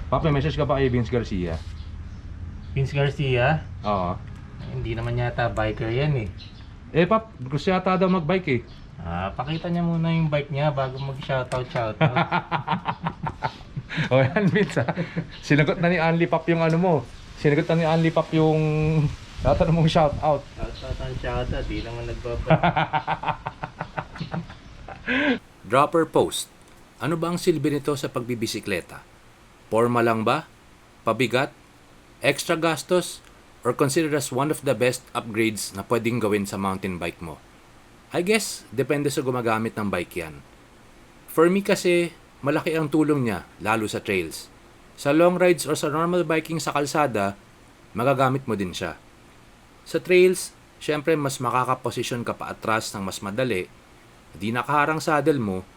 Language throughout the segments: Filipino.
Pap, may message ka pa kay Vince Garcia? Vince Garcia? Oo. Hindi naman yata biker yan eh. Pap, gusto yata daw magbike eh. Pakita niya muna yung bike niya bago mag-shoutout. O yan, Vince ha. Sinagot na ni Anli Pap yung ano mo. Sinagot na ni Anli Pap yung tatanong mong shoutout. Shoutout, di naman nagbabalik. Dropper post. Ano ba ang silbi nito sa pagbibisikleta? Forma lang ba? Pabigat? Extra gastos? Or considered as one of the best upgrades na pwedeng gawin sa mountain bike mo? I guess, depende sa gumagamit ng bike yan. For me kasi, malaki ang tulong niya, lalo sa trails. Sa long rides or sa normal biking sa kalsada, magagamit mo din siya. Sa trails, syempre mas makakaposisyon ka pa atras ng mas madali, di nakaharang saddle mo,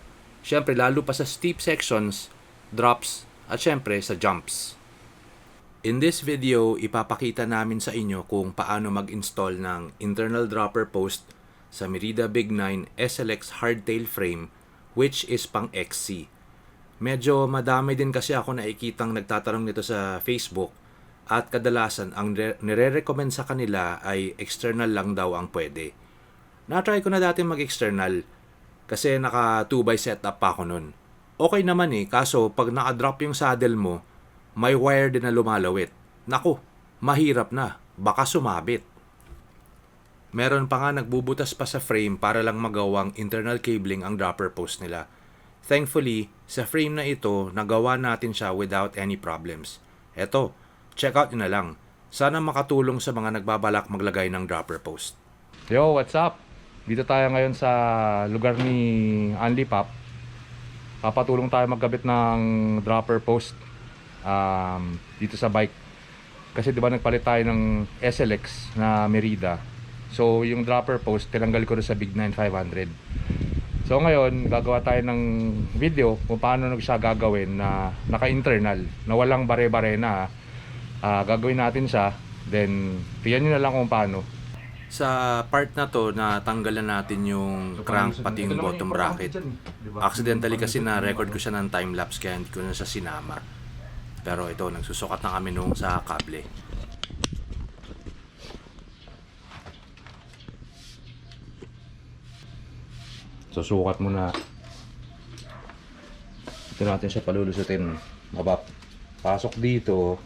syempre lalo pa sa steep sections, drops, at syempre sa jumps. In this video, ipapakita namin sa inyo kung paano mag-install ng internal dropper post sa Merida Big 9 SLX hardtail frame which is pang XC. Medyo madami din kasi ako nakikitang nagtatanong nito sa Facebook at kadalasan ang nire-recommend sa kanila ay external lang daw ang pwede. Na-try ko na dati mag-external kasi naka 2x setup pa ako nun. Okay naman kaso pag naka-drop yung saddle mo, may wire din na lumalawit. Naku, mahirap na. Baka sumabit. Meron pa nga nagbubutas pa sa frame para lang magawang internal cabling ang dropper post nila. Thankfully, sa frame na ito, nagawa natin siya without any problems. Eto, check out nyo na lang. Sana makatulong sa mga nagbabalak maglagay ng dropper post. Yo, what's up? Dito tayo ngayon sa lugar ni Anli Pap. Papatulong tayo magkabit ng dropper post dito sa bike. Kasi diba nagpalit tayo ng SLX na Merida. So yung dropper post tinanggal ko rin sa Big 9 500. So ngayon gagawa tayo ng video kung paano siya gagawin na naka-internal, na walang bare-bare na. Gagawin natin siya, then tingnan nyo na lang kung paano. Sa part na to, natanggalan natin yung crank pati yung bottom bracket. Accidentally kasi na-record ko siya ng time-lapse kaya hindi ko na siya sinama. Pero ito, nagsusukat na kami nung sa kable. Susukat muna. Ito natin siya palulusutin. Mabap. Pasok dito.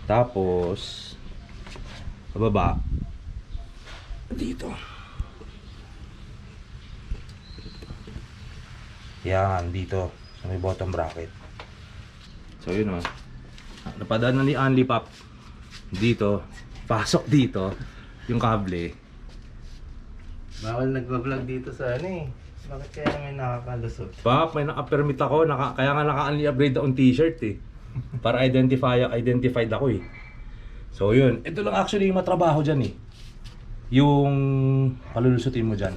Tapos sa baba dito. Yan, dito sa may bottom bracket. So yun napadaan na ni Anli Pap dito. Pasok dito yung kable. Bawal nagbablog dito sa Bakit kaya may nakakalusot? Pap, may naka-permit ako, kaya nga naka-Anli upgrade akong t-shirt para identified ako So yun, ito lang actually yung matrabaho dyan yung palulusutin mo dyan.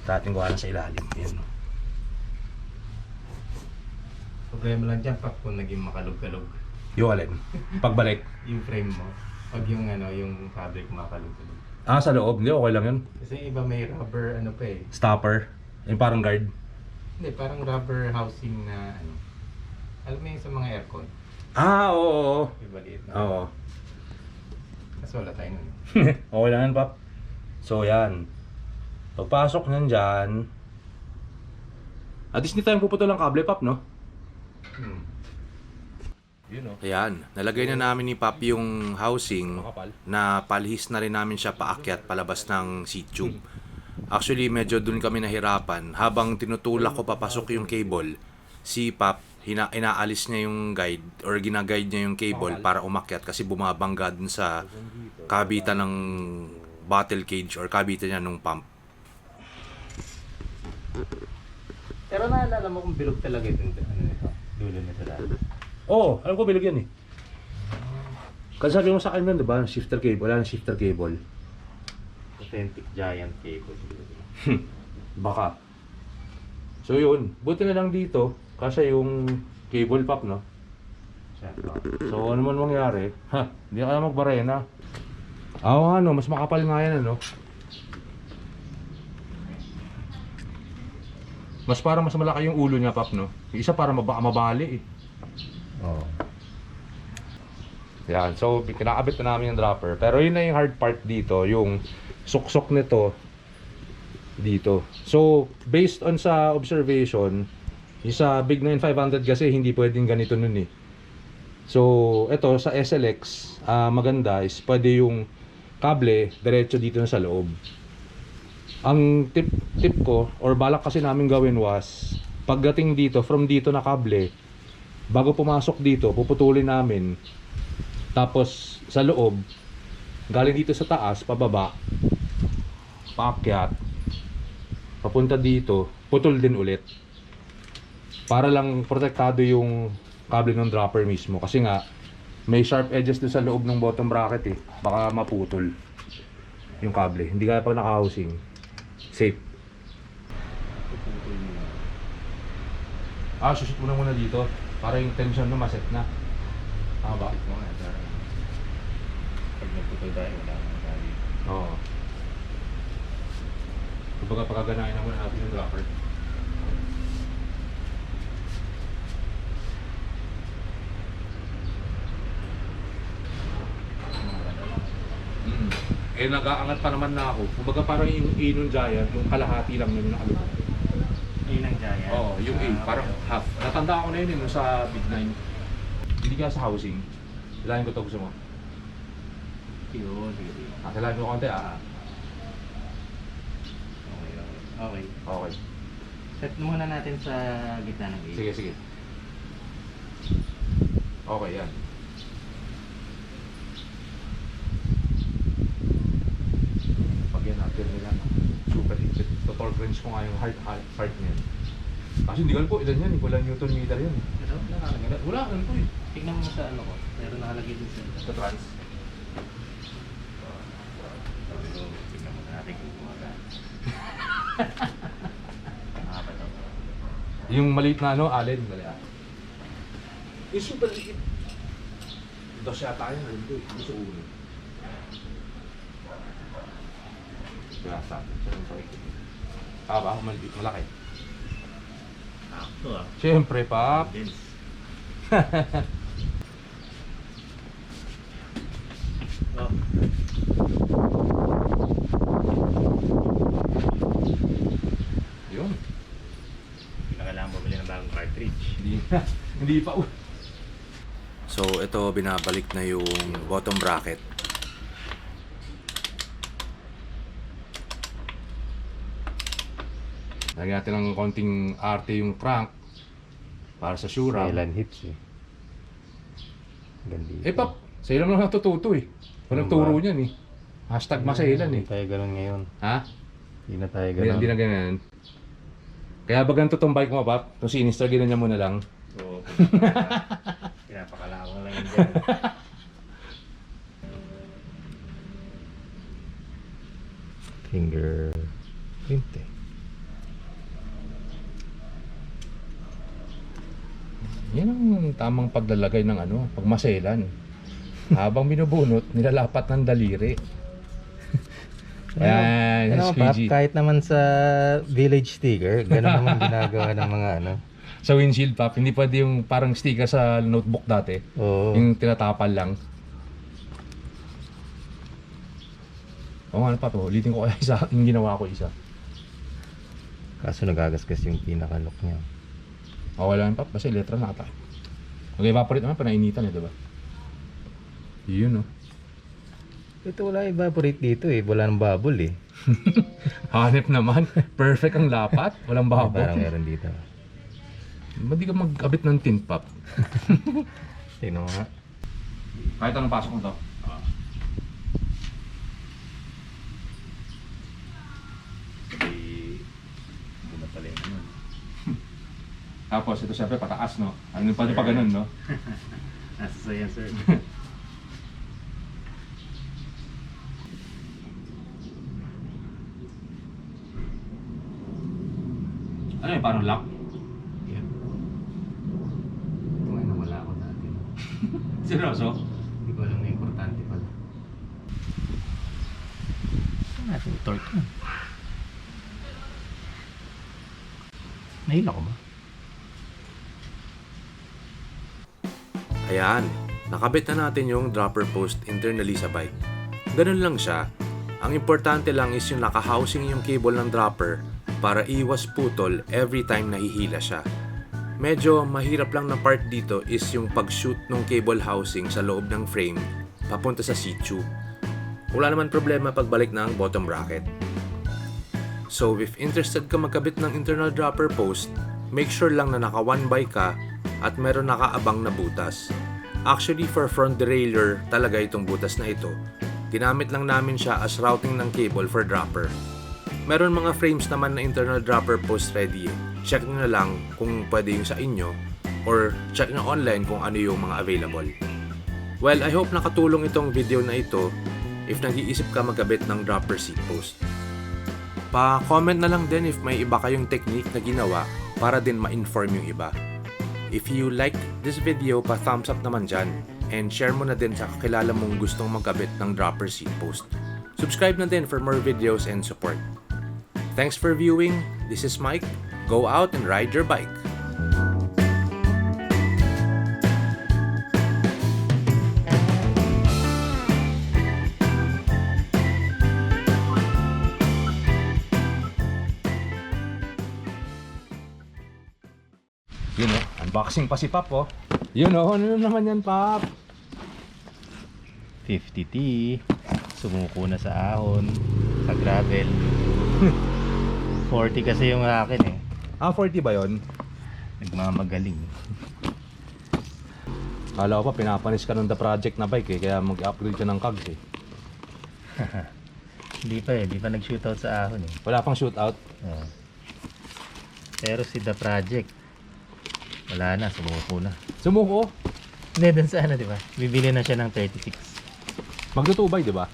Dating gawa na sa ilalim. Yun. Problema lang dyan kung naging makalog-kalog. Yung alin? Pagbalik. Yung frame mo. Pag yung yung fabric makalog-kalog. Sa loob. Hindi, okay lang yun. Kasi iba may rubber Stopper. Yung parang guard. Hindi, parang rubber housing na alam mo yung sa mga aircon. Oo. Ibaliit na. Oo. Kasi wala tayo nun. Okay lang yan, Pap. So yan. Pagpasok nyan dyan, at least hindi tayo puputol ng kable, Pap, no? Ayan, nalagay na namin ni Pap yung housing na palihis na rin namin siya paakyat palabas ng seat tube. Actually, medyo dun kami nahirapan. Habang tinutulak ko papasok yung cable, si Pap, inaalis niya yung guide or ginaguide niya yung cable para umakyat kasi bumabangga dun sa kabitan ng bottle cage or kabitan niya nung pump. Pero naalala mo kung bilog talaga ito dulo nito dati. Oo, alam ko bilog yan Kasi sabi mo sa akin nun, diba? Shifter cable. Wala nang shifter cable. Authentic giant cable. Baka. So yun, buti na lang dito kasi yung cable, Pap, no? So ano man mangyari, hindi ka na magbarena. Mas makapal nga yan, Mas malaki yung ulo niya, Pap, no? Yung isa para mabali eh. Oo. Yan, so kinakabit na namin yung dropper. Pero yun na yung hard part dito, yung suksok nito dito. So, based on sa observation, yung sa Big 9500 kasi hindi pwedeng ganito nun eh. So, ito sa SLX, maganda is pwede yung kable diretso dito na sa loob. Ang tip ko or balak kasi namin gawin was pagdating dito, from dito na kable, bago pumasok dito, puputulin namin. Tapos sa loob, galing dito sa taas, pababa, paakyat, papunta dito, putol din ulit. Para lang protektado yung kable ng dropper mismo. Kasi nga, may sharp edges doon sa loob ng bottom bracket eh. Baka maputol yung kable. Hindi kaya pag naka-housing. Safe. Sushoot muna dito. Para yung tension na maset na. Tama ba? Pag nagputol tayo, wala akong kali. Oo. Kumbaga pagkaganahin na muna natin yung dropper. Eh nag-aangat pa naman na ako. Kumbaga parang yung A nung Giant, yung kalahati lang yun yung nakalubog. Yun ang Giant. Oo, yung A, parang half. Natanda ko na yun nung sa Big 9. Hindi ka sa housing. Kailangan ko ito gusto mo. Yun, sige. Kailangan ko konti ah. Okay. Okay. Set muna natin sa gitna ng A. Sige, sige. Okay, yan. Pag yan natin nila, super higpit. Torque wrench ko nga yung heart niyan. Kasi hindi ko alam po, ilan yan, walang Newton meter yan. Ito, nakalagay. Wala, ano po eh. Tignan mo sa ano ko. Meron nakalagay din sa Sa trans. Tignan mo natin kung gumagaan. Nakapa to. Yung maliit na ano, allen, dali ah. Yung super liit. Dos yata yan, alam ko eh. Ano sa ulo? Kaya sa akin, sorry. Ba? Maliit, malaki. Sakto ah. Siyempre, Pap. Dense. Oh. Yun. Kailangan bumili ng bagong cartridge. Hindi pa. So ito binabalik na yung bottom bracket. Lagyan natin ng konting arte yung crank para sa Shura. Silent hits eh. Gandito. Eh Pap, sa ilang lang natututo eh. Walang Ano ba? turo niyan eh. Hashtag masailan eh. Hindi tayo ganun ngayon. Ha? Hindi na tayo Hindi ganun. na ganyan. Kaya ba ganito tong bike mo, Pap? Kung sinister, ganyan mo na lang. Oo. Pinapakalawang lang yun dyan. Finger print eh. Yan ang tamang paglalagay ng ano, pagmaselan. Habang binubunot, nilalapat ng daliri. Yan, Ano pa, squeegee. kahit naman sa village sticker, gano'n naman ginagawa ng mga ano. Sa windshield, Pap, hindi pwede yung parang sticker sa notebook dati. Oo. Yung tinatapal lang. Oo nga, Pap, ulitin ko kaya isa, yung ginawa ko isa. Kaso nagagasgas yung pinaka-lock niya. Okay lang, Pap, kasi letra na ata. Mag-evaporate naman, panainitan eh, diba? Yun, oh. Ito wala evaporate dito eh, wala ng bubble eh. Hanep naman. Perfect ang lapat. Walang Parang babo. meron dito. Ba't di ka mag-abit ng tint, Pap? Tingnan mo nga. Kahit anong pasok mo to. Hindi na pala yun. Tapos ito syempre pataas, no? Ano pa pa ganun, no? Nasa sa'yo, sir. Ano yun, parang lock? Yeah. Ito nga nawala ako dati. Seryoso? Hindi ko alam na importante pala. Saan natin torque yun? Ayun ako ba? Ayan, nakabit na natin yung dropper post internally sa bike. Ganun lang siya. Ang importante lang is yung naka-housing yung cable ng dropper para iwas putol every time nahihila siya. Medyo mahirap lang na part dito is yung pag-shoot ng cable housing sa loob ng frame papunta sa seat tube. Wala naman problema pagbalik ng bottom bracket. So if interested ka magkabit ng internal dropper post, make sure lang na naka 1x ka at meron nakaabang na butas. Actually for front derailleur talaga itong butas na ito. Ginamit lang namin siya as routing ng cable for dropper. Meron mga frames naman na internal dropper post ready. Check nyo na lang kung pwede yung sa inyo or check nyo online kung ano yung mga available. Well, I hope nakatulong itong video na ito if nag-iisip ka magkabit ng dropper seat post. Pa-comment na lang din if may iba kayong technique na ginawa para din ma-inform yung iba. If you liked this video, pa-thumbs up naman dyan and share mo na din sa kakilala mong gustong magkabit ng dropper seat post. Subscribe na din for more videos and support. Thanks for viewing. This is Mike. Go out and ride your bike. Yun oh, unboxing pa si Pop oh. Yun oh, ano naman yan Pop? 50T. Sumuko na sa ahon. Sa gravel. 40 kasi yung akin eh. Ah, 40 ba yun? Nagmamagaling. Kala ko pa pinapanis ka ng The Project na bike eh, kaya mag-upgrade ka ng cogs eh. Hindi pa eh, di pa nag-shootout sa ahon eh. Wala pang shootout? Oo. Pero si The Project, wala na, sumuko na. Sumuko? Hindi, dun sa ano, di ba? Bibili na siya ng 36. Magtutubay, di ba?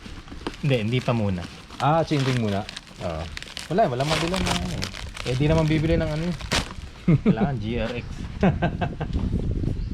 Hindi pa muna. Ah, changing muna. Oo. Wala mabilan ng ano eh. Eh di naman bibili ng ano eh. Kailangan GRX.